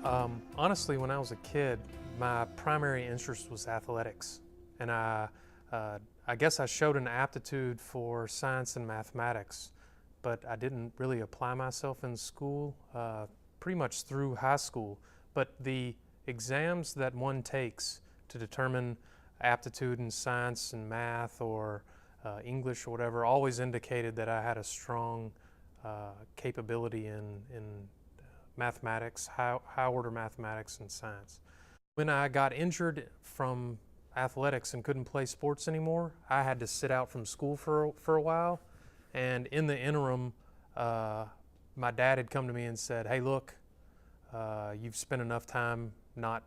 Honestly, when I was a kid, my primary interest was athletics, and I guess I showed an aptitude for science and mathematics, but I didn't really apply myself in school pretty much through high school. But the exams that one takes to determine aptitude in science and math or English or whatever always indicated that I had a strong capability in mathematics, high order mathematics and science. When I got injured from athletics and couldn't play sports anymore, I had to sit out from school for a while. And in the interim, my dad had come to me and said, "Hey, look, you've spent enough time not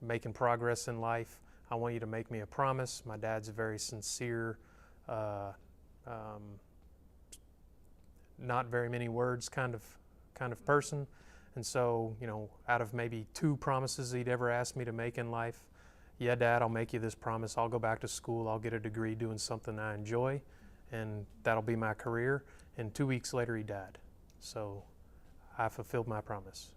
making progress in life. I want you to make me a promise." My dad's a very sincere, not very many words kind of person. And so, you know, out of maybe 2 promises he'd ever asked me to make in life, "Yeah, Dad, I'll make you this promise. I'll go back to school. I'll get a degree doing something I enjoy, and that'll be my career." And 2 weeks later, he died. So I fulfilled my promise.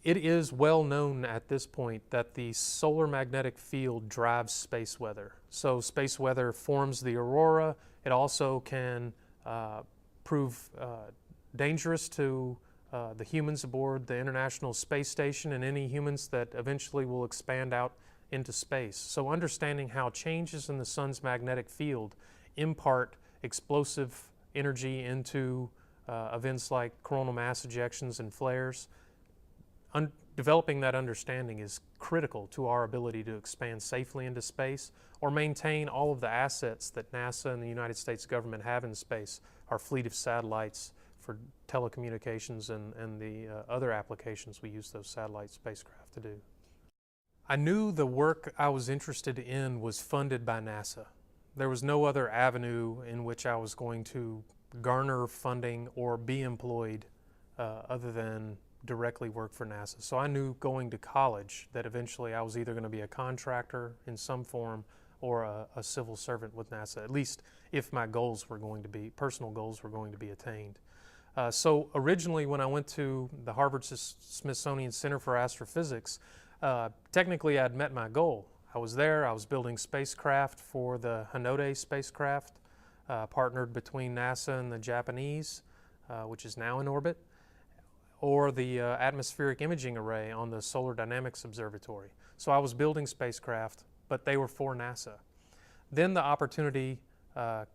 It is well known at this point that the solar magnetic field drives space weather. So space weather forms the aurora. It also can prove dangerous to the humans aboard the International Space Station and any humans that eventually will expand out into space. So understanding how changes in the sun's magnetic field impart explosive energy into events like coronal mass ejections and flares, developing that understanding is critical to our ability to expand safely into space or maintain all of the assets that NASA and the United States government have in space, our fleet of satellites for telecommunications and the other applications we use those satellite spacecraft to do. I knew the work I was interested in was funded by NASA. There was no other avenue in which I was going to garner funding or be employed other than directly work for NASA. So I knew going to college that eventually I was either going to be a contractor in some form or a civil servant with NASA, at least if my goals were going to be, personal goals were going to be attained. So originally when I went to the Harvard-Smithsonian Center for Astrophysics, technically I'd met my goal. I was there, I was building spacecraft for the Hinode spacecraft, partnered between NASA and the Japanese, which is now in orbit, or the atmospheric imaging array on the Solar Dynamics Observatory. So I was building spacecraft, but they were for NASA. Then the opportunity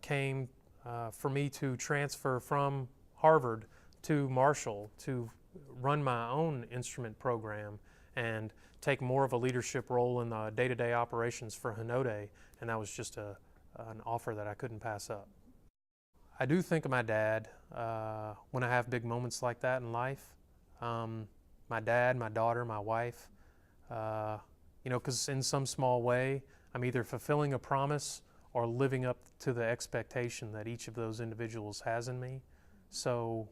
came for me to transfer from Harvard to Marshall to run my own instrument program and take more of a leadership role in the day-to-day operations for Hinode, and that was just an offer that I couldn't pass up. I do think of my dad when I have big moments like that in life. My dad, my daughter, my wife, you know, because in some small way, I'm either fulfilling a promise or living up to the expectation that each of those individuals has in me. So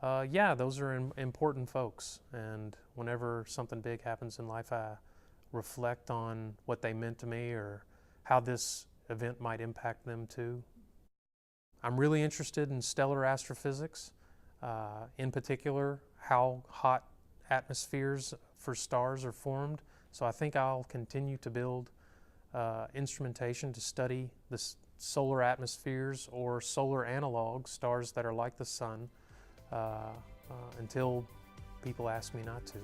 yeah, those are important folks, and whenever something big happens in life, I reflect on what they meant to me or how this event might impact them too. I'm really interested in stellar astrophysics, in particular how hot atmospheres for stars are formed. So I think I'll continue to build instrumentation to study the solar atmospheres or solar analog stars that are like the sun until people ask me not to.